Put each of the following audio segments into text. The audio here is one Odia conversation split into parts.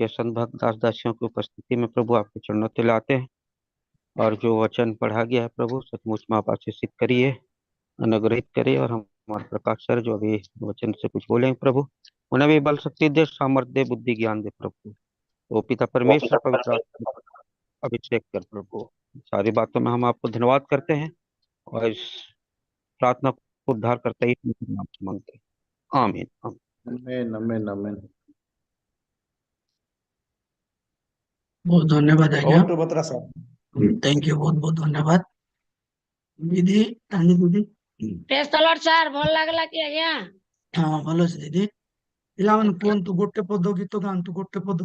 आपके संत भक्त दास दासियों की उपस्थिति में प्रभु आपके चरणों तले लाते हैं। और जो वचन पढ़ा गया है प्रभु, सचमुच में आप आशीषित करिए, अनुग्रहित करिए। और हमारे प्रकाश सर जो अभी वचन से कुछ बोलेंगे प्रभु, उन्हें भी बल शक्ति दे, सामर्थ्य दे, बुद्धि ज्ञान दे प्रभु। ओ पिता परमेश्वर, पवित्र आत्मा अभिषेक कर प्रभु। सारी बातों में हम आपको धन्यवाद करते हैं और इस प्रार्थना को उद्धार करते ही नाम से मांगते हैं, आमीन आमीन। आमेन आमेन आमेन। बहुत धन्यवाद आज्ञा। और तो बतरा साहब, थैंक यू, बहुत बहुत धन्यवाद दीदी। तानी दीदी प्रेज द लॉर्ड सर, भल लागला कि आज्ञा। हाँ ଭଲ ଅଛି ଦିଦି। ପିଲାମାନେ କୁହନ୍ତୁ ଗୋଟେ ପଦ ଗୀତ ଗାଆନ୍ତୁ, ଗୋଟେ ପଦ।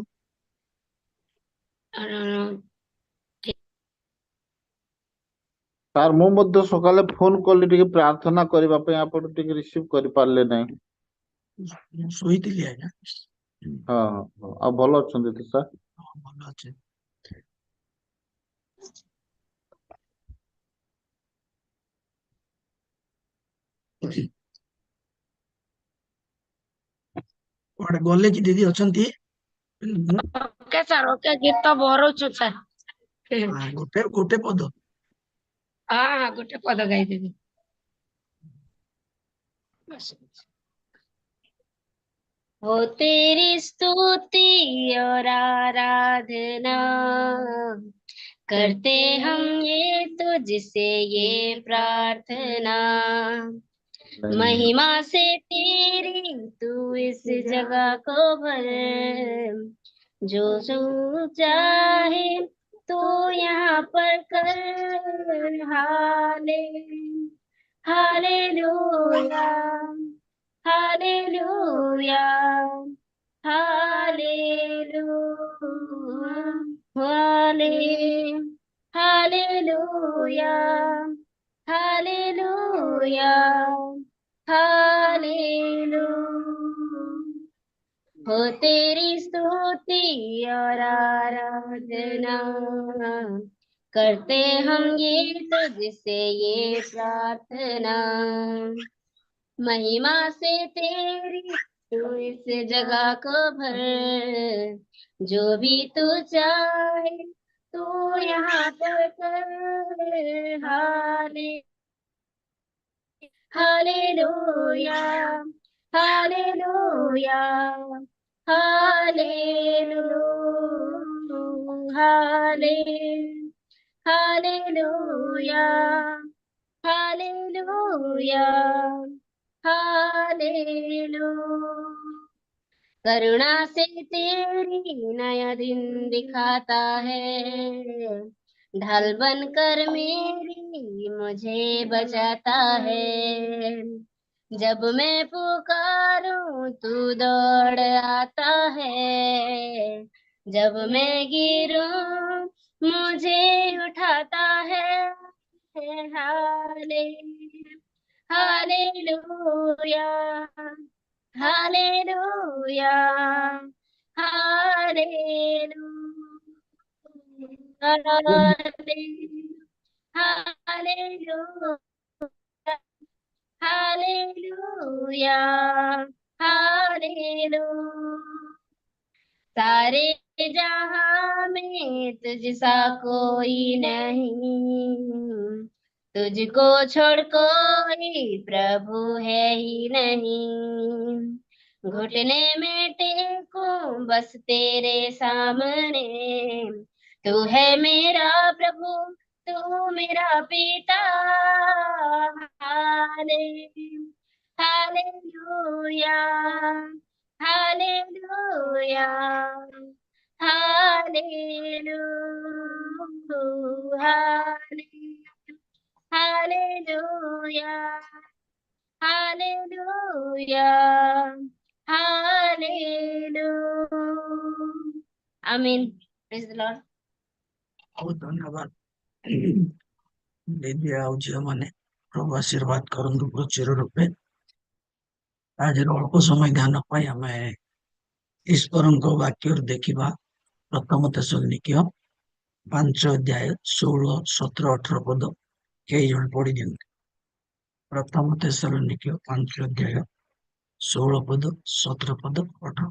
ସାର୍ ମୁଁ ମଧ୍ୟ ସକାଳେ ଫୋନ କଲି ଟିକେ ପ୍ରାର୍ଥନା କରିବା ପାଇଁ, ଆପଣ ଟିକେ ରିସିଭ କରିପାରିଲେ ନାହିଁ। ମୁଁ ଶୋଇଥିଲି ଆଜ୍ଞା। ହଁ ହଁ, ଆଉ ଭଲ ଅଛନ୍ତି ତ ସାର୍? ହଁ, ଭଲ ଅଛି। କୁଆଡେ ଗଲେ କି ଦିଦି ଅଛନ୍ତି? ओके सर, ओके, गीत तो बरौछु सर। ହଁ, ଗୋଟେ ପଦ। हाँ, गोटे पद गाइदेवी। हो तेरी स्तुति और आराधना करते हम ये तुझसे ये प्रार्थना, महिमा से तेरी तू इस जगह को भर, जो जो चाहे तू यहाँ पर कर। हालेलुया हालेलुया हालेलुया हाले हालेलुया हालेलुया हालेलुया। हो तेरी स्तुति और आराधना करते हम ये तुझसे ये प्रार्थना, महिमा से तेरी तू इस जगह को भर, जो भी तू चाहे तू यहाँ पर कर। Hallelujah hallelujah hallelujah hallelujah hallelujah hallelujah. करुणा से तेरी नया दिन दिखाता है, ढाल बनकर मेरी मुझे बचाता है। जब मैं पुकारूं तू दौड़ आता है, जब मैं गिरूं मुझे उठाता है। हाले hallelujah hallelujah hallelujah hallelujah hallelujah. सारे जहां में तुझ सा कोई नहीं, तुझको छोड़ कोई प्रभु है ही नहीं। घुटने में टेकूं बस तेरे सामने, तू है मेरा प्रभु, तू मेरा पिता। हाले hallelujah hallelujah hallelujah hallelujah hallelujah hallelujah. आमीन। Praise the Lord. बहुत धन्यवाद ଦିଦି ଆଉ ଝିଅ ମାନେ। ପ୍ରଭୁ ଆଶୀର୍ବାଦ କରନ୍ତୁ ପ୍ରଚୁର ରୂପେ। ଆଜିର ଅଳ୍ପ ସମୟ ଧ୍ୟାନ ପାଇଁ ଆମେ ଈଶ୍ୱରଙ୍କ ବାକ୍ୟରୁ ଦେଖିବା ପ୍ରଥମ ତେସଲୋନିକୀୟ 5 ଅଧ୍ୟାୟ 16, 17, 18 ପଦ। କେହି ଜଣେ ପଢି ଦିଅନ୍ତୁ। ପ୍ରଥମ ତେସଲୋନିକୀୟ 5 ଅଧ୍ୟାୟ 16 ପଦ, 17 ପଦ, 18।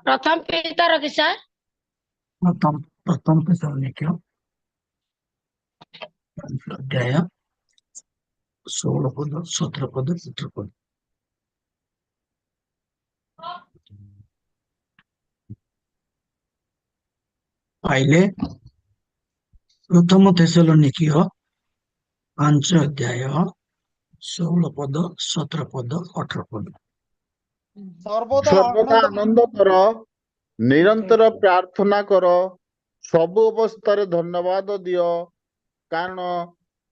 प्रथम पीतर कि सर प्रथम तेसलोनिके 5 अध्याय 16 पद 17 पद 18 पद पाइले प्रथम तेसलोनिके 5 अध्याय 16 पद 17 पद 18 पद ସର୍ବଦା ସର୍ବଦା ଆନନ୍ଦ ଆନନ୍ଦ କର, ନିରନ୍ତର ପ୍ରାର୍ଥନା କର, ସବୁ ଅବସ୍ଥାରେ ଧନ୍ୟବାଦ ଦିଅ, କାରଣ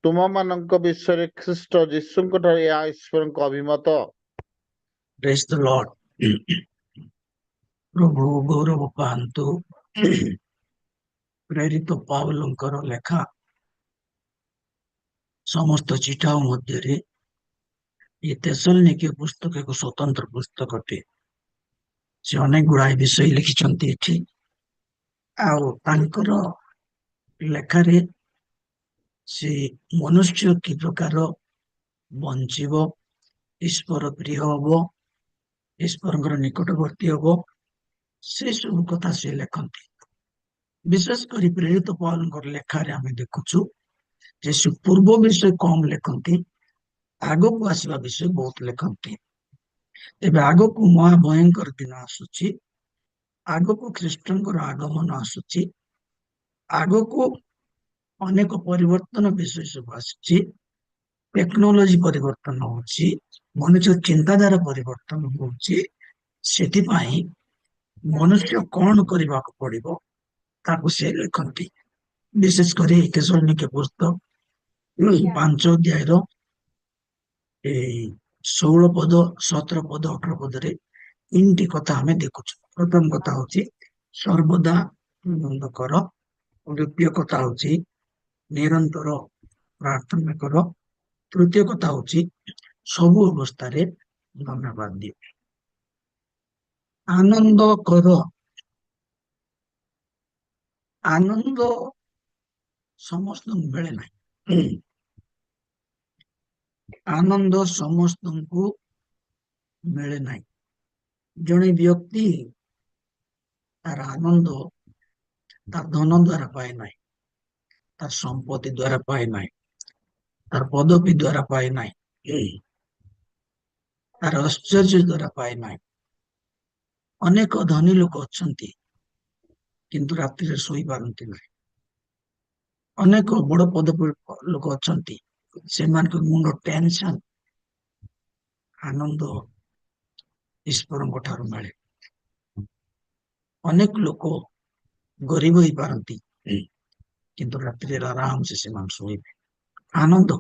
ତୁମମାନଙ୍କ ବିଷୟରେ ଖ୍ରୀଷ୍ଟ ଯୀଶୁଙ୍କ ଠାରେ ଏହା ଈଶ୍ୱରଙ୍କ ଅଭିମତ। Praise the Lord. प्रभु गौरव पांतु प्रेरित पावलंकर लेखा समस्त चिठाओं मध्य ये तेसलोनिके पुस्तक एक स्वतंत्र पुस्तक अटे। से अनेक गुड़ाए विषय लिखिछन्ति एठी आउ तांकर लेखारे से मनुष्य कि प्रकार बंचिबो, ईश्वर प्रिय हबो, ईश्वर निकटवर्ती हबो, से सब कथा से लेखन्ति। विशेष कर प्रेरित पावलंकर लेखारे आमे देखुछु जे से पूर्व विषय कम लेखन्ति, आगो को आसवा विषय बहुत लेखन्ति। तेबे आगो को महाभयंकर दिन आसुची, आगो को ख्रीष्टंकर आगमन आसुची, आगो को अनेक परिवर्तन विषय सब आसुची, टेक्नोलोजी परिवर्तन होची, मनुष्य चिंताधारा परिवर्तन होची, सेति पाई मनुष्य कौन करबा को पड़िबो ताको से लेखन्ति। विशेष कर तेसलोनिके पुस्तक 5 अध्याय 16 पद 17 पद 18 पद तीन कथा आम देखु। प्रथम कथा हूँ सर्वदा आनंद कर, द्वितीय कथा हूँ निरंतर प्रार्थना कर, तृतीय कथा हूँ सबु अवस्था धन्यवाद दिए। आनंद कर, आनंद समस्त मिले ना, आनंद समस्त को मिले ना। जड़े व्यक्ति तार आनंद तार धन द्वारा पाए ना, तार संपत्ति द्वारा पाए ना, तार पदवी द्वारा पाए ना, तार आश्चर्य द्वारा पाए ना। अनेक धनी लोक अच्छन्ति किंतु रात्रि सोई पारंती ना। अनेक बड़ पदवी लोक अच्छन्ति से मुंड टेंशन आनंद ईश्वर मिले। अनेक लोक गरीब हो पारंती किंतु रात्रि आराम से सोईबे। आनंद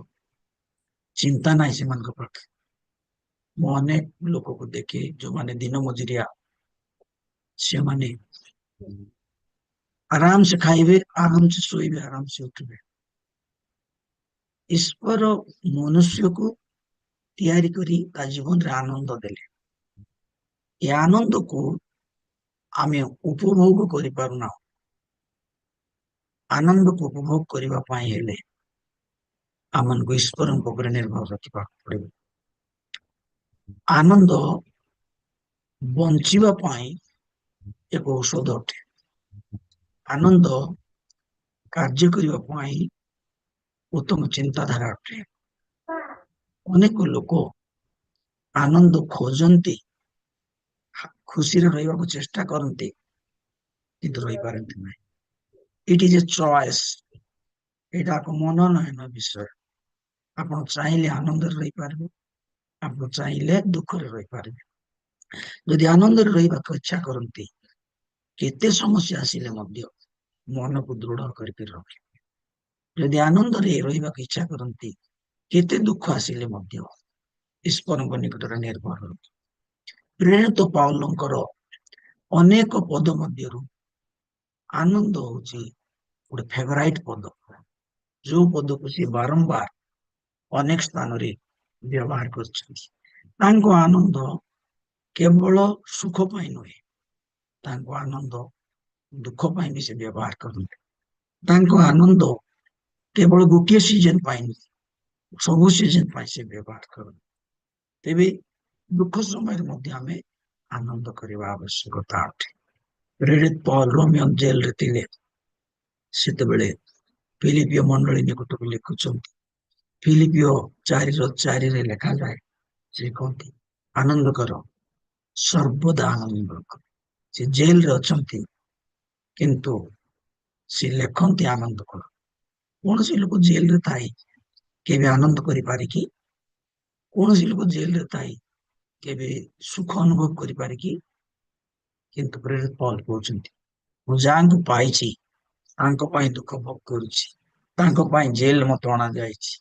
चिंता ना से पाखे। मु अनेक लोक को देखे जो माने दिन मजुरिया से माने आराम से खाइबे, आराम से सोईबे, आराम से उठबे। ईश्वर मनुष्य को तैयारी करी ता जीवन रे आनंद देले। ये आनंद को आमे उपभोग करि पारुना। आनंद को उपभोग करिबा पाई हेले आमन को ईश्वर ऊपर निर्भर रखिबा पड़िबो। आनंद बंचिबा पाई एक औषध अटे। आनंद कार्य करिबा पाई उत्तम चिंताधारा अटे। अनेक लोक आनंद खोजंती, खुशी रहिबा को चेष्टा करती किंतु रही पारंती नहीं। इट इज ए चॉइस, एटा को मनोनयन विषय। आपण चाहिले आनंद रही पारबे, आपण चाहिले दुख रे रही पारबे। यदि आनंद रहिबा को इच्छा करती केते समस्या आसिले मध्य मन को दृढ़ करके रखे। यदि आनंद रे रहिबा को इच्छा करती केते दुख आसिले मध्य ईश्वर निकट निर्भर रखे। प्रेरित पावलंकर अनेक पद मध्यरु आनंद होची गोटे फेवराइट पद, जो पद को सी बारंबार अनेक स्थान रे व्यवहार कर। आनंद केवल सुख पाई नुहे, आनंद दुख पाई भी से व्यवहार करते। आनंद केवल गोटे सीजन पाई सबु सीजन पाई से व्यवहार करते। तेबे दुख समय मध्य आमे आनंद करने आवश्यकता अटे। ପ୍ରେରିତ ପୌଲ ରୋମିଓ ଜେଲରେ ଥିଲେ ସେତେବେଳେ ଫିଲିପିଓ ମଣ୍ଡଳୀ ନିକଟକୁ ଲେଖୁଛନ୍ତି। ଫିଲିପିଓ 4:4 ଲେଖାଯାଏ, ସେ କହନ୍ତି ଆନନ୍ଦ କର, ସର୍ବଦା ଆନନ୍ଦ କର। ସେ ଜେଲରେ ଅଛନ୍ତି କିନ୍ତୁ ସେ ଲେଖନ୍ତି ଆନନ୍ଦ କର। କୌଣସି ଲୋକ ଜେଲରେ ଥାଇ କେବେ ଆନନ୍ଦ କରିପାରେ କି? କୌଣସି ଲୋକ ଜେଲରେ ଥାଇ କେବେ ସୁଖ ଅନୁଭବ କରିପାରେ କି? କିନ୍ତୁ ପ୍ରେରିତ ପୌଲ କହୁଛନ୍ତି ମୁଁ ଯାହାଙ୍କୁ ପାଇଛି ତାଙ୍କ ପାଇଁ ଦୁଃଖ ଭୋଗ କରୁଛି, ତାଙ୍କ ପାଇଁ ଜେଲ ମତେ ଅଣାଯାଇଛି,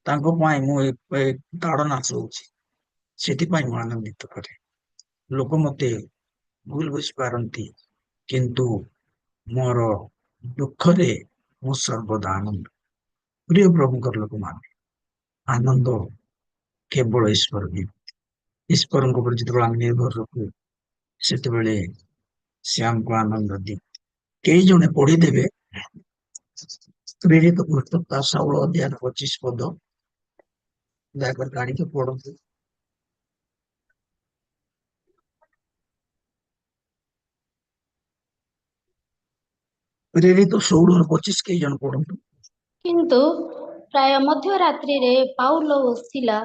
ତାଙ୍କ ପାଇଁ ମୁଁ ଏ ତାଡ଼ନା ଶୋଉଛି, ସେଥିପାଇଁ ମୁଁ ଆନନ୍ଦିତ କରେ। ଲୋକ ମତେ ଭୁଲ ବୁଝିପାରନ୍ତି କିନ୍ତୁ ମୋର ଦୁଃଖରେ ମୁଁ ସର୍ବଦା ଆନନ୍ଦ। ପ୍ରିୟ ପ୍ରଭୁଙ୍କର ଲୋକମାନେ, ଆନନ୍ଦ କେବଳ ଈଶ୍ୱର ଦିଅନ୍ତି। ଈଶ୍ୱରଙ୍କ ଉପରେ ଯେତେବେଳେ ଆମେ ନିର୍ଭର ରଖୁ ସେତେବେଳେ ସେ ଆମକୁ ଆନନ୍ଦ ଦିଅନ୍ତି। କେହି ଜଣେ ପଢିଦେବେ ପ୍ରେରିତ ପୁସ୍ତକ 16:25 ଦୟାକରି କାଢିକି ପଢନ୍ତୁ। ପ୍ରେରିତ 16:25 କେହି ଜଣ ପଢନ୍ତୁ। କିନ୍ତୁ ପ୍ରାୟ ମଧ୍ୟରାତ୍ରିରେ ପାଉଲ ଓ ସିଲା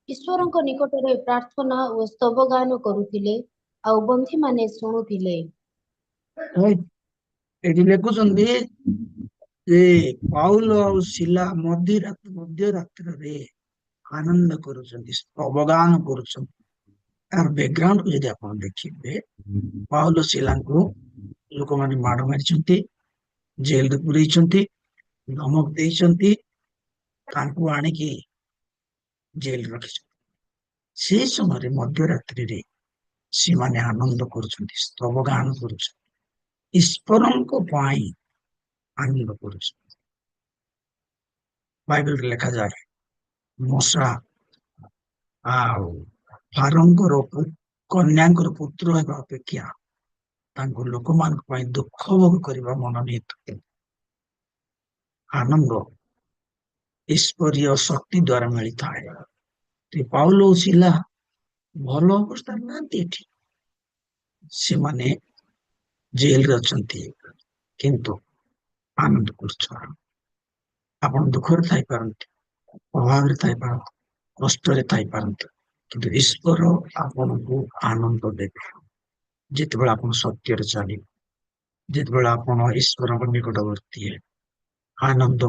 ଈଶ୍ୱରଙ୍କ ନିକଟରେ ପ୍ରାର୍ଥନା ଓ ସ୍ତବଗାନ କରୁଥିଲେ, ଆଉ ବନ୍ଧୀମାନେ ଶୁଣୁଥିଲେ। ଏଠି ଲେଖୁଛନ୍ତି ଯେ ପାଉଲ ଆଉ ଶିଲା ମଧ୍ୟରାତ୍ରରେ ଆନନ୍ଦ କରୁଛନ୍ତି, ସ୍ତବଗାନ କରୁଛନ୍ତି। ତାର ବ୍ୟାକଗ୍ରାଉଣ୍ଡକୁ ଯଦି ଆପଣ ଦେଖିବେ, ପାଉଲ ଶିଲାଙ୍କୁ ଲୋକମାନେ ମାଡ଼ ମାରିଛନ୍ତି, ଜେଲରେ ପୁରେଇଛନ୍ତି, ଧମକ ଦେଇଛନ୍ତି, ତାଙ୍କୁ ଆଣିକି ଜେଲରେ ରଖିଛନ୍ତି। ସେ ସମୟରେ ମଧ୍ୟରାତ୍ରିରେ ସେମାନେ ଆନନ୍ଦ କରୁଛନ୍ତି, ସ୍ତବଗାନ କରୁଛନ୍ତି, ଈଶ୍ୱରଙ୍କ ପାଇଁ ଆନନ୍ଦ କରୁଛନ୍ତି। ବାଇବେଲରେ ଲେଖାଯାଏ ମଶା ଆଉ ଫାରୋଙ୍କର କନ୍ୟାଙ୍କର ପୁତ୍ର ହେବା ଅପେକ୍ଷା ତାଙ୍କୁ ଲୋକମାନଙ୍କ ପାଇଁ ଦୁଃଖ ଭୋଗ କରିବା ମନୋନୀତ। ଆନନ୍ଦ ଈଶ୍ୱରୀୟ ଶକ୍ତି ଦ୍ୱାରା ମିଳିଥାଏ। ପାଉଲ ଓ ଶିଲା ଭଲ ଅବସ୍ଥାରେ ନାହାନ୍ତି, ଏଠି ସେମାନେ ଜେଲରେ ଅଛନ୍ତି କିନ୍ତୁ ଆନନ୍ଦ କରୁଛନ୍ତି। ଆପଣ ଦୁଃଖରେ ଥାଇପାରନ୍ତି, ଅଭାବରେ ଥାଇପାରନ୍ତି, କଷ୍ଟରେ ଥାଇପାରନ୍ତି, କିନ୍ତୁ ଈଶ୍ୱର ଆପଣଙ୍କୁ ଆନନ୍ଦ ଦେବେ ଯେତେବେଳେ ଆପଣ ସତ୍ୟରେ ଚାଲିବେ, ଯେତେବେଳେ ଆପଣ ଈଶ୍ୱରଙ୍କ ନିକଟବର୍ତ୍ତୀ ହେବେ। ଆନନ୍ଦ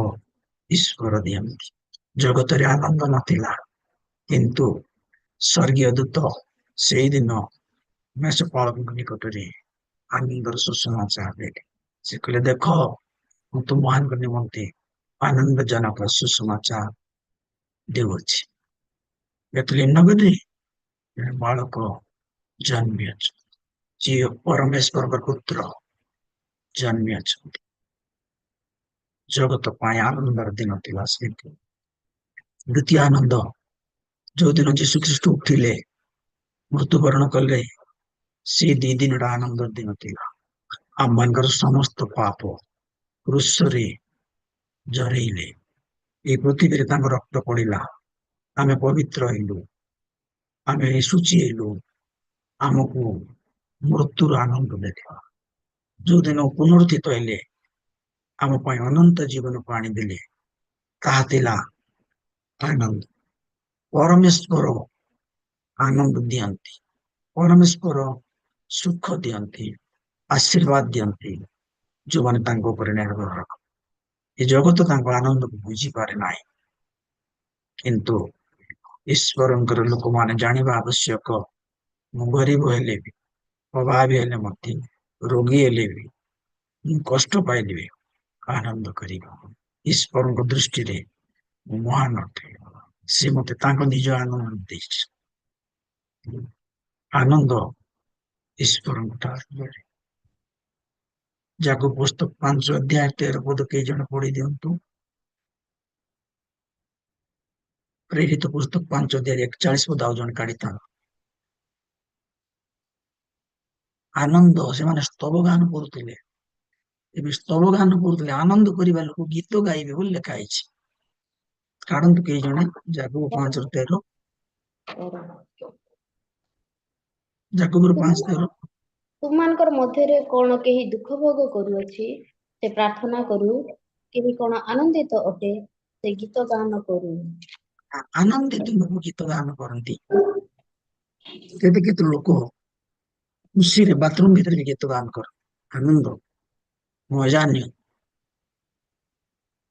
ଈଶ୍ୱର ଦିଅନ୍ତି। ଜଗତରେ ଆନନ୍ଦ ନଥିଲା କିନ୍ତୁ ସ୍ୱର୍ଗୀୟ ଦୂତ ସେଇଦିନ ମେଷପାଳକଙ୍କ ନିକଟରେ ଆନନ୍ଦର ସୁସମାଚାର ଦେଲେ। ସେ କହିଲେ ଦେଖ ମୁଁ ତୁମମାନଙ୍କ ନିମନ୍ତେ ଆନନ୍ଦଜନକ ସୁସମାଚାର ଦେଉଅଛି। ବେଥଲେହେମ ନଗରରେ ବାଳକ ଜନ୍ମିଅଛି, ଯିଏ ପରମେଶ୍ୱରଙ୍କ ପୁତ୍ର ଜନ୍ମିଅଛନ୍ତି। ଜଗତ ପାଇଁ ଆନନ୍ଦର ଦିନ ଥିଲା ସେଦିନ। ଦ୍ୱିତୀୟ ଆନନ୍ଦ ଯୋଉଦିନ ଯୀଶୁ ଖ୍ରୀଷ୍ଟ ଉଠିଲେ, ମୃତ୍ୟୁବରଣ କଲେ, ସେ 2 ଦିନର ଆନନ୍ଦର ଦିନ ଥିଲା। ଆମମାନଙ୍କର ସମସ୍ତ ପାପ କ୍ରୁଶରେ ଜରେଇଲେ, এই ପୃଥିବୀରେ ତାଙ୍କ ରକ୍ତ ପଡିଲା, ଆମେ ପବିତ୍ର ହେଲୁ, ଆମେ ଶୁଚି ହେଲୁ, ଆମକୁ ମୃତ୍ୟୁର ଆନନ୍ଦ ଦେଲେ। ଯୋଉଦିନ ପୁନରୁତ୍ଥିତ ହେଲେ ଆମ ପାଇଁ ଅନନ୍ତ ଜୀବନକୁ ଆଣିଦେଲେ, ତାହା ଥିଲା ଆନନ୍ଦ। ପରମେଶ୍ୱର ଆନନ୍ଦ ଦିଅନ୍ତି, ପରମେଶ୍ୱର ସୁଖ ଦିଅନ୍ତି, ଆଶୀର୍ବାଦ ଦିଅନ୍ତି ଯୋଉମାନେ ତାଙ୍କ ଉପରେ ନିର୍ଭର ରଖନ୍ତି। ଏ ଜଗତ ତାଙ୍କ ଆନନ୍ଦକୁ ବୁଝିପାରେ ନାହିଁ, କିନ୍ତୁ ଈଶ୍ୱରଙ୍କର ଲୋକମାନେ ଜାଣିବା ଆବଶ୍ୟକ ମୁଁ ଗରିବ ହେଲେ ବି, ଅଭାବୀ ହେଲେ ମଧ୍ୟ, ରୋଗୀ ହେଲେ ବି, ମୁଁ କଷ୍ଟ ପାଇଲେ ବି ଆନନ୍ଦ କରିବା। ଈଶ୍ୱରଙ୍କ ଦୃଷ୍ଟିରେ ମୁଁ ମହାନ ଅଟେ, ସେ ମତେ ତାଙ୍କ ନିଜ ଆନନ୍ଦ ଦେଇଛି। ଆନନ୍ଦ ଈଶ୍ୱରଙ୍କ ଠାରୁ ମିଳେ। ଯାକବ ପୁସ୍ତକ 5:13 କେହି ଜଣ ପଢି ଦିଅନ୍ତୁ। ପ୍ରେରିତ ପୁସ୍ତକ 5:41 ଆଉ ଜଣେ କାଢିଥାଅ। ଆନନ୍ଦ ସେମାନେ ସ୍ତବଗାନ କରୁଥିଲେ, ଏବେ ସ୍ତବଗାନ କରୁଥିଲେ, ଆନନ୍ଦ କରିବା ଲୋକ ଗୀତ ଗାଇବେ ବୋଲି ଲେଖା ହେଇଛି। କାଢନ୍ତୁ କେହି ଜଣେ ଯାକବ 5:13। ଯାକବର 5:13 ତୁମମାନଙ୍କର ମଧ୍ୟରେ କଣ କେହି ଦୁଃଖ ଭୋଗ କରୁଅଛି, ସେ ପ୍ରାର୍ଥନା କରୁ। କେହି କଣ ଆନନ୍ଦିତ ଅଟେ, ସେ ଗୀତ ଗାନ କରୁ। ଆନନ୍ଦିତ ଲୋକ ଗୀତ ଗାନ କରନ୍ତି। କେତେ କେତେ ଲୋକ ଖୁସିରେ ବାଥରୁମ ଭିତରେ ବି ଗୀତ ଗାନ କର, ଆନନ୍ଦ ମଜା ନିଅ,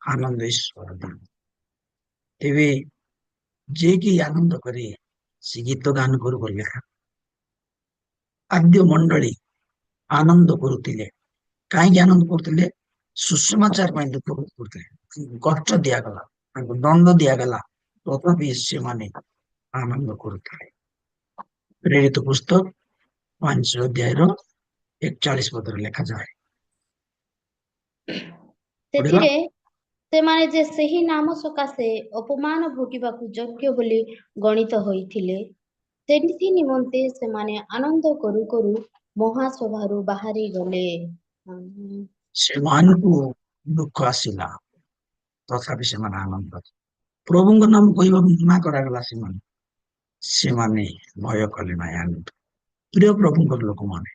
ଆନନ୍ଦ ଈଶ୍ୱର ଦାନ। ତେବେ ଯିଏକି ଆନନ୍ଦ କରେ ସେ ଗୀତ ଗାନ କରୁ ବୋଲି ଲେଖା। ଆଦ୍ୟ ମଣ୍ଡଳୀ ଆନନ୍ଦ କରୁଥିଲେ। କାହିଁକି ଆନନ୍ଦ କରୁଥିଲେ? ସୁସମାଚାର ପାଇଁ ଦୁଃଖ କରୁଥିଲେ, କଷ୍ଟ ଦିଆଗଲା, ତାଙ୍କୁ ଦଣ୍ଡ ଦିଆଗଲା, ତଥାପି ସେମାନେ ଆନନ୍ଦ କରୁଥିଲେ। ପ୍ରେରିତ ପୁସ୍ତକ 5 ଅଧ୍ୟାୟର 41 ପଦରେ ଲେଖାଯାଏ। ପଢିବା। ସେଥିରେ ସେମାନେ ଯେ ସେହି ନାମ ସକାଶେ ଅପମାନ ଭୋଗିବାକୁ ଯୋଗ୍ୟ ବୋଲି ଗଣିତ ହୋଇଥିଲେ, ସେଥି ନିମନ୍ତେ ସେମାନେ ଆନନ୍ଦ କରୁ କରୁ ମହାସଭାରୁ ବାହାରି ଗଲେ। ସେମାନଙ୍କୁ ଦୁଃଖ ଆସିଲା, ତଥାପି ସେମାନେ ଆନନ୍ଦ କଲେ। ପ୍ରଭୁଙ୍କ ନାମ କହିବାକୁ ମନା କରାଗଲା, ସେମାନେ ଭୟ କଲେ ନାହିଁ, ଆନନ୍ଦ। ପ୍ରିୟ ପ୍ରଭୁଙ୍କର ଲୋକମାନେ,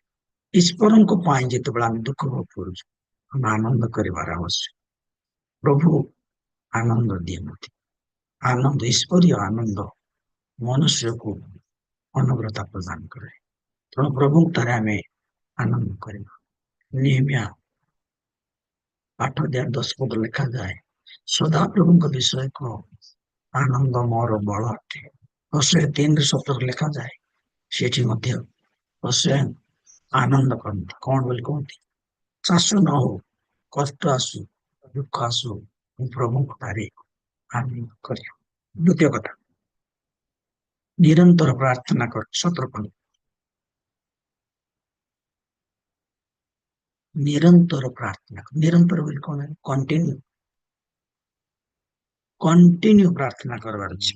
ଈଶ୍ୱରଙ୍କ ପାଇଁ ଯେତେବେଳେ ଆମେ ଦୁଃଖ ଭୋଗ କରୁଛୁ, ଆମେ ଆନନ୍ଦ କରିବାର ଆବଶ୍ୟକ। ପ୍ରଭୁ ଆନନ୍ଦ ଦିଅନ୍ତି। ଆନନ୍ଦ, ଈଶ୍ୱରୀୟ ଆନନ୍ଦ ମନୁଷ୍ୟକୁ ଅନୁଗ୍ରତା ପ୍ରଦାନ କରେ। ତେଣୁ ପ୍ରଭୁଙ୍କଠାରେ ଆମେ ଆନନ୍ଦ କରିବା। ନେହେମିଆ 8:10 ପଦ ଲେଖାଯାଏ, ସଦାପ୍ରଭୁଙ୍କ ବିଷୟ କହ, ଆନନ୍ଦ ମୋର ବଳ ଅଟେ। ହୋସେୟା 3:17 ଲେଖାଯାଏ, ସେଠି ମଧ୍ୟ ହୋସେୟା ଆନନ୍ଦ କରନ୍ତି। କଣ ବୋଲି କୁହନ୍ତି? ଚାଷ ନ ହଉ, କଷ୍ଟ ଆସୁ, ଦୁଃଖ ଆସୁ, ମୁଁ ପ୍ରଭୁଙ୍କ ଠାରେ ଆନନ୍ଦ କରିବା। ଦ୍ୱିତୀୟ କଥା, ନିରନ୍ତର ପ୍ରାର୍ଥନା କର। 17 ପଦ, ନିରନ୍ତର ପ୍ରାର୍ଥନା। ନିରନ୍ତର ବୋଲି କଣ? କଣ୍ଟିନ୍ୟୁ, କଣ୍ଟିନ୍ୟୁ ପ୍ରାର୍ଥନା କରିବାର ଅଛି।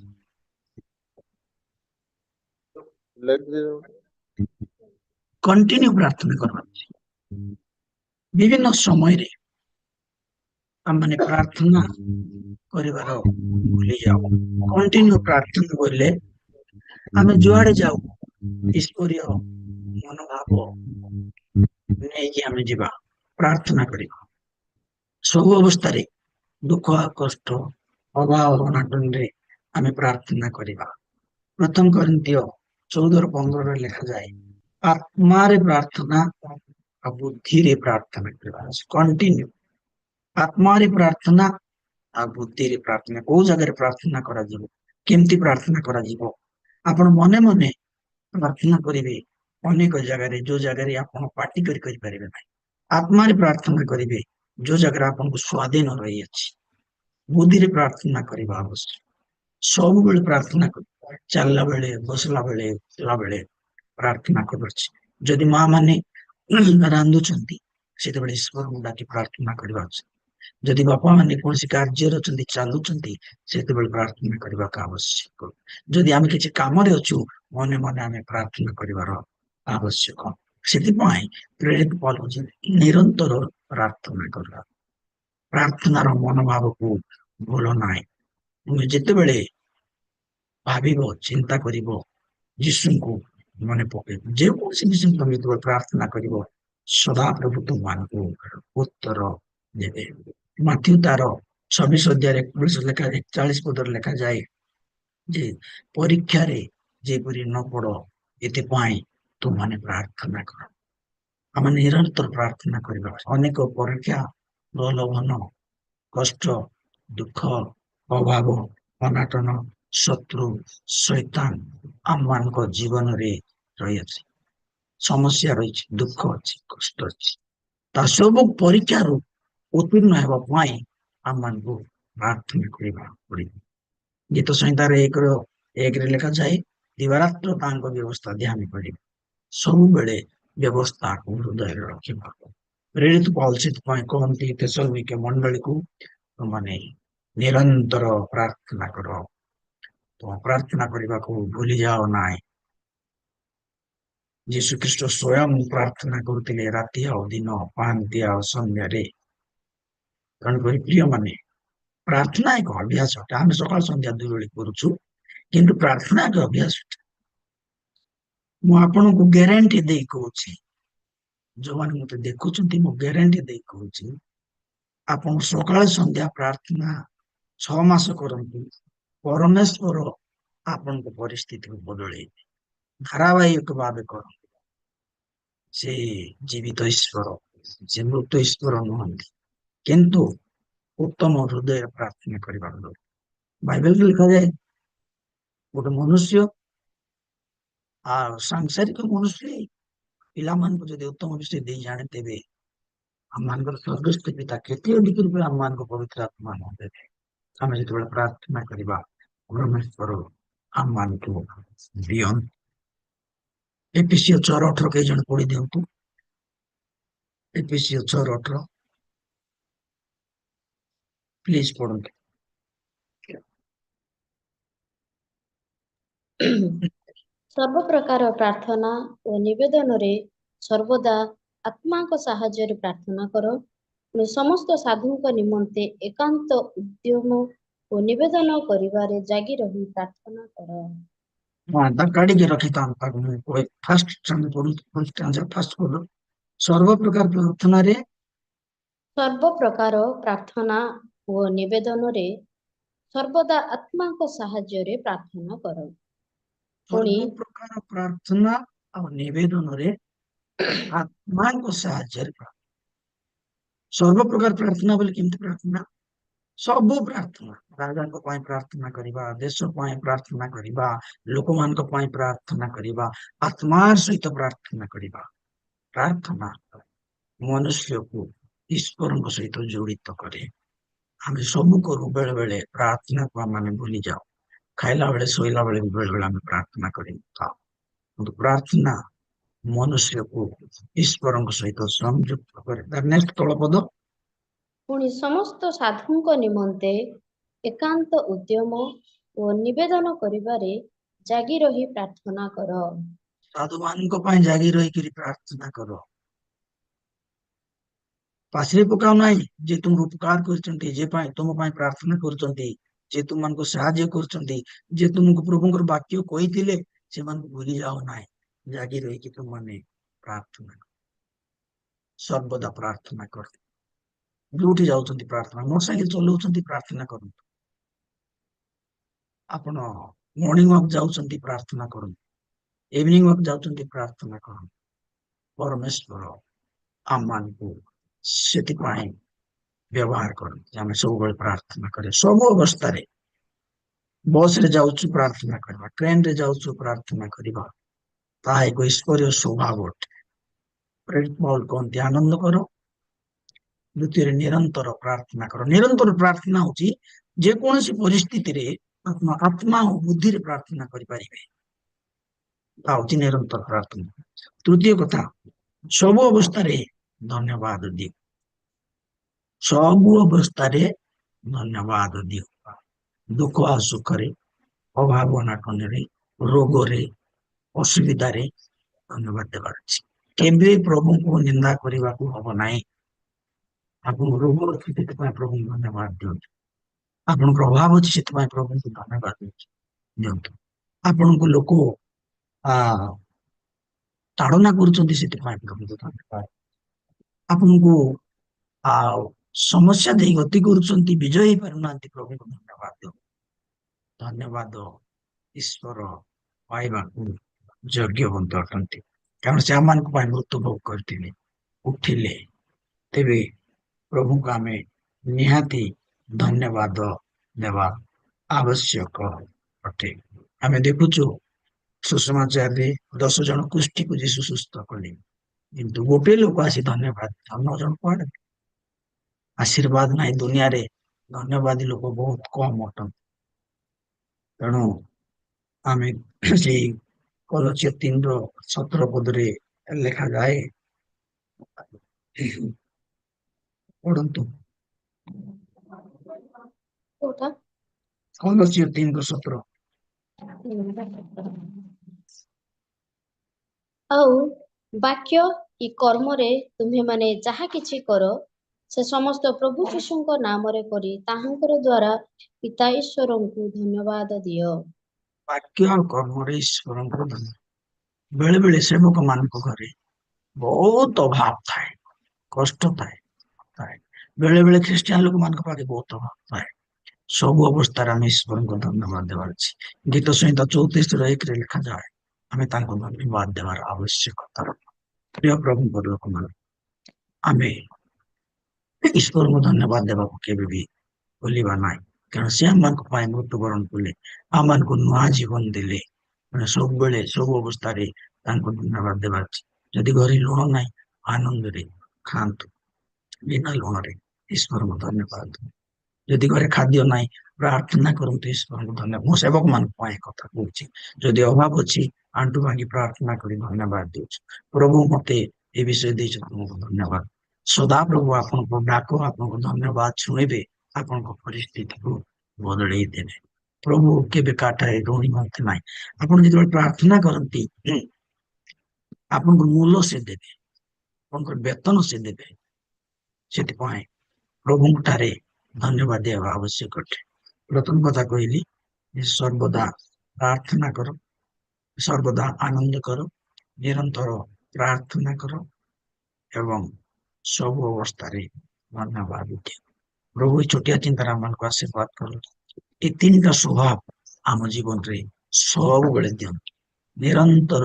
କଣ୍ଟିନ୍ୟୁ ପ୍ରାର୍ଥନା କରିବାର ଅଛି। ବିଭିନ୍ନ ସମୟରେ ଆମେ ପ୍ରାର୍ଥନା କରିବାର ଭୁଲି ଯାଉ। କଣ୍ଟିନ୍ୟୁ ପ୍ରାର୍ଥନା କରିଲେ ଆମେ ଯୁଆଡେ ଯାଉ ଈଶ୍ୱରୀୟ ମନୋଭାବ ନେଇକି ଆମେ ଯିବା, ପ୍ରାର୍ଥନା କରିବା। ସବୁ ଅବସ୍ଥାରେ ଦୁଃଖ, କଷ୍ଟ, ଅଭାବ, ଅନାଟନରେ ଆମେ ପ୍ରାର୍ଥନା କରିବା। 1 କରିନ୍ଥୀୟ 14:15 ଲେଖାଯାଏ, ଆତ୍ମାରେ ପ୍ରାର୍ଥନା ଆଉ ବୁଦ୍ଧିରେ ପ୍ରାର୍ଥନା କରିବା। କଣ୍ଟିନ୍ୟୁ ଆତ୍ମାରେ ପ୍ରାର୍ଥନା ଆଉ ବୁଦ୍ଧିରେ ପ୍ରାର୍ଥନା। କୋଉ ଜାଗାରେ ପ୍ରାର୍ଥନା କରାଯିବ, କେମିତି ପ୍ରାର୍ଥନା କରାଯିବ? ଆପଣ ମନେ ମନେ ପ୍ରାର୍ଥନା କରିବେ ଅନେକ ଜାଗାରେ, ଯୋଉ ଜାଗାରେ ଆପଣ ପାଟି କରି କରିପାରିବେ ନାହିଁ। ଆତ୍ମାରେ ପ୍ରାର୍ଥନା କରିବେ ଯୋଉ ଜାଗାରେ ଆପଣଙ୍କୁ ସ୍ୱାଧୀନ ରହିଅଛି। ବୁଦ୍ଧିରେ ପ୍ରାର୍ଥନା କରିବା ଆବଶ୍ୟକ। ସବୁବେଳେ ପ୍ରାର୍ଥନା କର, ଚାଲିଲା ବେଳେ, ବସିଲା ବେଳେ, ଉଠିଲା ବେଳେ ପ୍ରାର୍ଥନା କରୁଛି। ଯଦି ମା ମାନେ ରାନ୍ଧୁଛନ୍ତି, ସେତେବେଳେ ଈଶ୍ୱରଙ୍କୁ ଡାକି ପ୍ରାର୍ଥନା କରିବା ଉଚିତ। ଯଦି ବାପା ମାନେ କୌଣସି କାର୍ଯ୍ୟରେ ଅଛନ୍ତି, ଚାଲୁଛନ୍ତି, ସେତେବେଳେ ପ୍ରାର୍ଥନା କରିବାକୁ ଆବଶ୍ୟକ। ଯଦି ଆମେ କିଛି କାମରେ ଅଛୁ, ମନେ ମନେ ଆମେ ପ୍ରାର୍ଥନା କରିବାର ଆବଶ୍ୟକ। ସେଥିପାଇଁ ପ୍ରେରିତ ପୌଲ କହୁଛନ୍ତି, ନିରନ୍ତର ପ୍ରାର୍ଥନା କର। ପ୍ରାର୍ଥନାର ମନୋଭାବକୁ ଭୁଲ ନାହିଁ। ତୁମେ ଯେତେବେଳେ ଭାବିବ, ଚିନ୍ତା କରିବ, ଯୀଶୁଙ୍କୁ ମନେ ପକେଇବ, ଯେକୌଣସି ବିଷୟ ତମେ ଯେତେବେଳେ ପ୍ରାର୍ଥନା କରିବ, ସଦାପ୍ରଭୁ ତୁମମାନଙ୍କୁ ଉତ୍ତର ଦେବେ। ମାଥ୍ୟୁ ତାର 26:41 ଲେଖାଯାଏ, 40 ପଦରେ ଲେଖାଯାଏ ଯେ ପରୀକ୍ଷାରେ ଯେପରି ନ ପଡ, ଏଥିପାଇଁ ତୁମମାନେ ପ୍ରାର୍ଥନା କର। ଆମେ ନିରନ୍ତର ପ୍ରାର୍ଥନା କରିବା। ଅନେକ ପରୀକ୍ଷା, ପ୍ରଲୋଭନ, କଷ୍ଟ, ଦୁଃଖ, ଅଭାବ, ଅନାଟନ, ଶତ୍ରୁ, ଶୈତାନ ଆମମାନଙ୍କ ଜୀବନରେ ରହିଅଛି। ସମସ୍ୟା ରହିଛି, ଦୁଃଖ ଅଛି, କଷ୍ଟ ଅଛି। ତା ସବୁ ପରୀକ୍ଷାରୁ ଉତ୍ତୀର୍ଣ୍ଣ ହେବା ପାଇଁ ଆମମାନଙ୍କୁ ପ୍ରାର୍ଥନା କରିବାକୁ ପଡିବ। ଗୀତ ସଂହିତାର 1:1 ଲେଖାଯାଏ, ଦିବାରାତ୍ର ତାଙ୍କ ବ୍ୟବସ୍ଥା ଧ୍ୟାନ କରିବ, ସବୁବେଳେ ବ୍ୟବସ୍ଥାକୁ ହୃଦୟରେ ରଖିବା। ପ୍ରେରିତ ପୌଲ ସେଥିପାଇଁ କହନ୍ତି ତେସଲୋନିକେ ମଣ୍ଡଳୀକୁ, ମାନେ ନିରନ୍ତର ପ୍ରାର୍ଥନା କର। ତ ପ୍ରାର୍ଥନା କରିବାକୁ ଭୁଲି ଯାଅ ନାହିଁ। ଯୀଶୁ ଖ୍ରୀଷ୍ଟ ସ୍ୱୟଂ ପ୍ରାର୍ଥନା କରୁଥିଲେ ରାତି ଆଉ ଦିନ, ପାହାନ୍ତି ଆଉ ସନ୍ଧ୍ୟାରେ। ତେଣୁକରି ପ୍ରିୟ ମାନେ, ପ୍ରାର୍ଥନା ଏକ ଅଭ୍ୟାସ ଅଟେ। ଆମେ ସକାଳ ସନ୍ଧ୍ୟା 2 ବେଳ କରୁଛୁ, କିନ୍ତୁ ପ୍ରାର୍ଥନା ଏକ ଅଭ୍ୟାସ ଅଟେ। ମୁଁ ଆପଣଙ୍କୁ ଗ୍ୟାରେଣ୍ଟି ଦେଇ କହୁଛି, ଯୋଉମାନେ ମତେ ଦେଖୁଛନ୍ତି ମୁଁ ଗ୍ୟାରେଣ୍ଟି ଦେଇ କହୁଛି ଆପଣ ସକାଳେ ସନ୍ଧ୍ୟା ପ୍ରାର୍ଥନା 6 ମାସ କରନ୍ତୁ, ପରମେଶ୍ୱର ଆପଣଙ୍କ ପରିସ୍ଥିତିକୁ ବଦଳେଇବେ। ଧାରାବାହିକ ଭାବେ କରନ୍ତୁ। ସେ ଜୀବିତ ଈଶ୍ୱର, ସେ ମୃତ ଈଶ୍ୱର ନୁହନ୍ତି, କିନ୍ତୁ ଉତ୍ତମ ହୃଦୟରେ ପ୍ରାର୍ଥନା କରିବାକୁ ଦରକାର। ବାଇବେଲରେ ଲେଖାଯାଏ ଗୋଟେ ମନୁଷ୍ୟ ଆଉ ସାଂସାରିକ ମନୁଷ୍ୟ ପିଲାମାନଙ୍କୁ ଯଦି ଉତ୍ତମ ବିଷୟ ଦେଇ ଜାଣିଦେବେ, ଆମମାନଙ୍କର ସ୍ୱର୍ଗସ୍ଥ ପିତା କେତେ ଅଧିକ ରୂପେ ଆମମାନଙ୍କ ପବିତ୍ର ଆତ୍ମା ଦେବେ। ଆମେ ଯେତେବେଳେ ପ୍ରାର୍ଥନା କରିବା ପରମେଶ୍ୱର ଆମମାନଙ୍କୁ ଦିଅନ୍ତୁ। ଏଫେସୀୟ 6:18 କେହି ଜଣେ ପଢି ଦିଅନ୍ତୁ। ଏଫେସୀୟ 6:18 ପ୍ଲିଜ ପଢନ୍ତୁ। ସର୍ବ ପ୍ରକାର ପ୍ରାର୍ଥନା ଓ ନିବେଦନରେ ସର୍ବଦା ଆତ୍ମାଙ୍କ ସାହାଯ୍ୟରେ ପ୍ରାର୍ଥନା କର। ପୁଣି ସମସ୍ତ ସାଧୁଙ୍କ ନିମନ୍ତେ ଏକାନ୍ତ ଉଦ୍ୟମ ଓ ନିବେଦନ କରିବାରେ ଜାଗି ରହି ପ୍ରାର୍ଥନା କର। ତା କାଢିକି ରଖିଥାନ୍ତୁ ତାକୁ ମୁଁ ଫାଷ୍ଟ ପଢୁ। ସର୍ବ ପ୍ରକାର ପ୍ରାର୍ଥନାରେ ସର୍ବ ପ୍ରକାର ପ୍ରାର୍ଥନା ଓ ନିବେଦନରେ ସର୍ବଦା ଆତ୍ମାଙ୍କ ସାହାଯ୍ୟରେ ପ୍ରାର୍ଥନା କର। ପୁଣି ସର୍ବ ପ୍ରକାର ପ୍ରାର୍ଥନା ଆଉ ନିବେଦନରେ ଆତ୍ମାଙ୍କ ସାହାଯ୍ୟରେ ସର୍ବ ପ୍ରକାର ପ୍ରାର୍ଥନା ବୋଲି କେମିତି ପ୍ରାର୍ଥନା? ସବୁ ପ୍ରାର୍ଥନା, ରାଜାଙ୍କ ପାଇଁ ପ୍ରାର୍ଥନା କରିବା, ଦେଶ ପାଇଁ ପ୍ରାର୍ଥନା କରିବା, ଲୋକମାନଙ୍କ ପାଇଁ ପ୍ରାର୍ଥନା କରିବା, ଆତ୍ମାର ସହିତ ପ୍ରାର୍ଥନା କରିବା। ପ୍ରାର୍ଥନା ମନୁଷ୍ୟକୁ ଈଶ୍ୱରଙ୍କ ସହିତ ଜଡିତ କରେ। ଆମେ ସବୁ କରୁ, ବେଳେ ବେଳେ ପ୍ରାର୍ଥନାକୁ ଆମେ ଭୁଲି ଯାଉ। ଖାଇଲା ବେଳେ ଶୋଇଲା ବେଳେ ବେଳେ ବେଳେ ଆମେ ପ୍ରାର୍ଥନା କରିଥାଉ, କିନ୍ତୁ ପ୍ରାର୍ଥନା ମନୁଷ୍ୟକୁ ଈଶ୍ୱରଙ୍କ ସହିତ ସଂଯୁକ୍ତ କରେ। ନେକ୍ସଟ ତଳପଦ। ପୁଣି ସମସ୍ତ ସାଧୁଙ୍କ ନିମନ୍ତେ ଏକାନ୍ତ ଉଦ୍ୟମ ଓ ନିବେଦନ କରିବାରେ ଜାଗି ରହି ପ୍ରାର୍ଥନା କର। ସାଧୁମାନଙ୍କ ପାଇଁ ଜାଗି ରହିକିରି ପ୍ରାର୍ଥନା କର। ପାଶରି ପକାଉ ନାହିଁ। ଯେ ତୁମକୁ ଉପକାର କରୁଛନ୍ତି, ଯେ ପାଇଁ ତୁମ ପାଇଁ ପ୍ରାର୍ଥନା କରୁଛନ୍ତି, ଯେ ତୁମମାନଙ୍କୁ ସାହାଯ୍ୟ କରୁଛନ୍ତି, ଯେ ତୁମକୁ ପ୍ରଭୁଙ୍କର ବାକ୍ୟ କହିଥିଲେ, ସେମାନଙ୍କୁ ଭୁଲି ଯାଉ ନାହିଁ। ଜାଗି ରହିକି ତୁମମାନେ ପ୍ରାର୍ଥନା କର। ସର୍ବଦା ପ୍ରାର୍ଥନା କର। ଯୋଉଠି ଯାଉଛନ୍ତି ପ୍ରାର୍ଥନା, ମୋଟରସାଇକେଲ ଚଲାଉଛନ୍ତି ପ୍ରାର୍ଥନା କରନ୍ତୁ। ଆପଣ ମର୍ଣ୍ଣିଂ ୱାକ୍ ଯାଉଛନ୍ତି ପ୍ରାର୍ଥନା କରନ୍ତୁ। ଇଭିନିଂ ୱାକ୍ ଯାଉଛନ୍ତି ପ୍ରାର୍ଥନା କରନ୍ତୁ। ପରମେଶ୍ୱର ଆମମାନଙ୍କୁ ସେଥିପାଇଁ ବ୍ୟବହାର କରନ୍ତି। ଆମେ ସବୁବେଳେ ପ୍ରାର୍ଥନା କରେ, ସବୁ ଅବସ୍ଥାରେ। ବସରେ ଯାଉଛୁ ପ୍ରାର୍ଥନା କରିବା, ଟ୍ରେନରେ ଯାଉଛୁ ପ୍ରାର୍ଥନା କରିବା। ତାହା ଏକ ଈଶ୍ୱରୀୟ ସ୍ୱଭାବ ଅଟେ। ପଉଲ କହନ୍ତି ଆନନ୍ଦ କର। ଦ୍ୱିତୀୟରେ ନିରନ୍ତର ପ୍ରାର୍ଥନା କର। ନିରନ୍ତର ପ୍ରାର୍ଥନା ହଉଛି ଯେକୌଣସି ପରିସ୍ଥିତିରେ ଆତ୍ମା ଓ ବୁଦ୍ଧିରେ ପ୍ରାର୍ଥନା କରିପାରିବେ। ତା ହଉଛି ନିରନ୍ତର ପ୍ରାର୍ଥନା। ତୃତୀୟ କଥା, ସବୁ ଅବସ୍ଥାରେ ଧନ୍ୟବାଦ ଦିଅ। ସବୁ ଅବସ୍ଥାରେ ଧନ୍ୟବାଦ ଦିଅ। ଦୁଃଖ ଆଉ ସୁଖରେ, ଅଭାବ ଅନାଟନରେ, ରୋଗରେ, ଅସୁବିଧାରେ ଧନ୍ୟବାଦ ଦେବାର ଅଛି। କେବେ ପ୍ରଭୁଙ୍କୁ ନିନ୍ଦା କରିବାକୁ ହବ ନାହିଁ। ଆପଣ ରୋଗ ଅଛି ସେଥିପାଇଁ ପ୍ରଭୁଙ୍କୁ ଧନ୍ୟବାଦ ଦିଅନ୍ତୁ। ଆପଣଙ୍କର ଅଭାବ ଅଛି ସେଥିପାଇଁ ପ୍ରଭୁଙ୍କୁ ଧନ୍ୟବାଦ ଦିଅନ୍ତୁ। ଆପଣଙ୍କୁ ଲୋକ ତାଡ଼ନା କରୁଛନ୍ତି ସେଥିପାଇଁ ପ୍ରଭୁଙ୍କୁ ଧନ୍ୟବାଦ। ଆପଣଙ୍କୁ ଆଉ ସମସ୍ୟା ଦେଇ ଗତି କରୁଛନ୍ତି, ବିଜୟ ହେଇପାରୁନାହାନ୍ତି, ପ୍ରଭୁଙ୍କୁ ଧନ୍ୟବାଦ ଦିଅନ୍ତୁ। ଧନ୍ୟବାଦ ଈଶ୍ୱର ପାଇବାକୁ ଯୋଗ୍ୟବନ୍ତ ଅଟନ୍ତି, କାରଣ ସେ ଆମମାନଙ୍କ ପାଇଁ ମୃତ୍ୟୁଭୋଗ କରିଥିଲେ, ଉଠିଲେ। ତେବେ ପ୍ରଭୁଙ୍କୁ ଆମେ ନିହାତି ଧନ୍ୟବାଦ ଦେବା ଆବଶ୍ୟକ ଅଟେ। ଆମେ ଦେଖୁଛୁ ସୁସମାଚାରରେ 10 ଜଣ କୁଷ୍ଠୀକୁ ଯୀଶୁ ସୁସ୍ଥ କଲେ, କିନ୍ତୁ ଗୋଟେ ଲୋକ ଆସି ଧନ୍ୟବାଦ, 9 ଜଣ କୁଆଡେ? ଆଶୀର୍ବାଦ ନାହିଁ ଦୁନିଆରେ, ଧନ୍ୟବାଦୀ ଲୋକ ବହୁତ କମ ଅଟନ୍ତି। ତେଣୁ ଆମେ ସେଇ କଲୋସ୍ୟ 3:17 ଲେଖାଯାଏ, ପଢନ୍ତୁ। କୋଉଟା? କଲୋସ୍ୟ 3:17। ଆଉ ବାକ୍ୟ କି କର୍ମରେ ତୁମ୍ଭେମାନେ ଯାହା କିଛି କର, ସେ ସମସ୍ତ ପ୍ରଭୁ ଯୀଶୁଙ୍କ ନାମରେ କରି ତାହାଙ୍କର ଦ୍ୱାରା ପିତା ଈଶ୍ୱରଙ୍କୁ ଧନ୍ୟବାଦ ଦିଅ। ବାକ୍ୟ ଆଉ କର୍ମରେ ଈଶ୍ୱରଙ୍କର ଧନ୍ୟବାଦ। ବେଳେ ବେଳେ ସେବକ ମାନଙ୍କ ଘରେ ବହୁତ ଅଭାବ ଥାଏ, କଷ୍ଟ ଥାଏ। ବେଳେ ବେଳେ ଖ୍ରୀଷ୍ଟିଆନ ଲୋକମାନଙ୍କ ପାଖରେ ବହୁତ ଅଭାବ ଥାଏ। ସବୁ ଅବସ୍ଥାରେ ଆମେ ଈଶ୍ୱରଙ୍କୁ ଧନ୍ୟବାଦ ଦେବାର ଅଛି। ଗୀତ ସଂହିତା 34:1 ଲେଖାଯାଏ, ଆମେ ତାଙ୍କୁ ଧନ୍ୟବାଦ ଦେବାର ଆବଶ୍ୟକତା ରହିଛି। ପ୍ରିୟ ପ୍ରଭୁଙ୍କ ଲୋକମାନେ, ଆମେ ଈଶ୍ୱରଙ୍କୁ ଧନ୍ୟବାଦ ଦେବାକୁ କେବେ ବି ଭୁଲିବା ନାହିଁ। କାରଣ ସେ ଆମମାନଙ୍କ ପାଇଁ ମୃତ୍ୟୁବରଣ କଲେ, ଆମମାନଙ୍କୁ ନୂଆ ଜୀବନ ଦେଲେ। ସବୁବେଳେ ସବୁ ଅବସ୍ଥାରେ ତାଙ୍କୁ ଧନ୍ୟବାଦ ଦେବାର ଅଛି। ଯଦି ଘରେ ଲୁଣ ନାହିଁ, ଆନନ୍ଦରେ ଖାଆନ୍ତୁ। ବିନା ଲୁଣରେ ଈଶ୍ୱରଙ୍କୁ ଧନ୍ୟବାଦ। ଯଦି ଘରେ ଖାଦ୍ୟ ନାହିଁ, ପ୍ରାର୍ଥନା କରନ୍ତୁ ଈଶ୍ୱରଙ୍କୁ ଧନ୍ୟବାଦ। ମୁଁ ସେବକ ମାନଙ୍କ ପାଇଁ କଥା କହୁଛି। ଯଦି ଅଭାବ ଅଛି, ଆଣ୍ଠୁ ଭାଙ୍ଗି ପ୍ରାର୍ଥନା କରି ଧନ୍ୟବାଦ ଦେଉଛି। ପ୍ରଭୁ ମତେ ଏ ବିଷୟ ଦେଇଛନ୍ତି, ତୁମକୁ ଧନ୍ୟବାଦ। ସଦାପ୍ରଭୁ ଆପଣଙ୍କୁ ଡାକ, ଆପଣଙ୍କୁ ଧନ୍ୟବାଦ ଶୁଣିବେ, ଆପଣଙ୍କ ପରିସ୍ଥିତିକୁ ବଦଳେଇ ଦେବେ। ପ୍ରଭୁ କେବେ କାଠରେ ଋଣୀ ହୁଅନ୍ତି ନାହିଁ। ଆପଣ ଯେତେବେଳେ ପ୍ରାର୍ଥନା କରନ୍ତି, ଆପଣଙ୍କ ମୂଲ ସେ ଦେବେ, ଆପଣଙ୍କର ବେତନ ସେ ଦେବେ। ସେଥିପାଇଁ ପ୍ରଭୁଙ୍କ ଠାରେ ଧନ୍ୟବାଦ ଦେବା ଆବଶ୍ୟକ ଅଟେ। ପ୍ରଥମ କଥା କହିଲି, ସର୍ବଦା ପ୍ରାର୍ଥନା କର, ସର୍ବଦା ଆନନ୍ଦ କର, ନିରନ୍ତର ପ୍ରାର୍ଥନା କର ଏବଂ ସବୁ ଅବସ୍ଥାରେ ଧନ୍ୟବାଦ ଦିଅ। ପ୍ରଭୁ ଏ ଛୋଟିଆ ଚିନ୍ତାରେ ଆମମାନଙ୍କୁ ଆଶୀର୍ବାଦ କରନ୍ତୁ। ଏ ତିନିଟା ସ୍ୱଭାବ ଆମ ଜୀବନରେ ସବୁବେଳେ ଦିଅନ୍ତୁ। ନିରନ୍ତର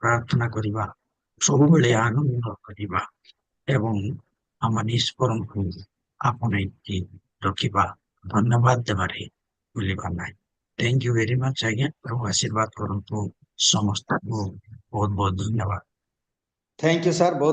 ପ୍ରାର୍ଥନା କରିବା, ସବୁବେଳେ ଆନନ୍ଦ କରିବା ଏବଂ ଆମ ଈଶ୍ୱରଙ୍କୁ ଆପଣେଇକି ରଖିବା, ଧନ୍ୟବାଦ ଦେବାରେ ଭୁଲିବା ନାହିଁ। ଥ୍ୟାଙ୍କ ୟୁ ଭେରି ମଚ୍ ଆଜ୍ଞା। ପ୍ରଭୁ ଆଶୀର୍ବାଦ କରନ୍ତୁ ସମସ୍ତଙ୍କୁ। ବହୁତ ବହୁତ ଧନ୍ୟବାଦ। थैंक यू सर, बहुत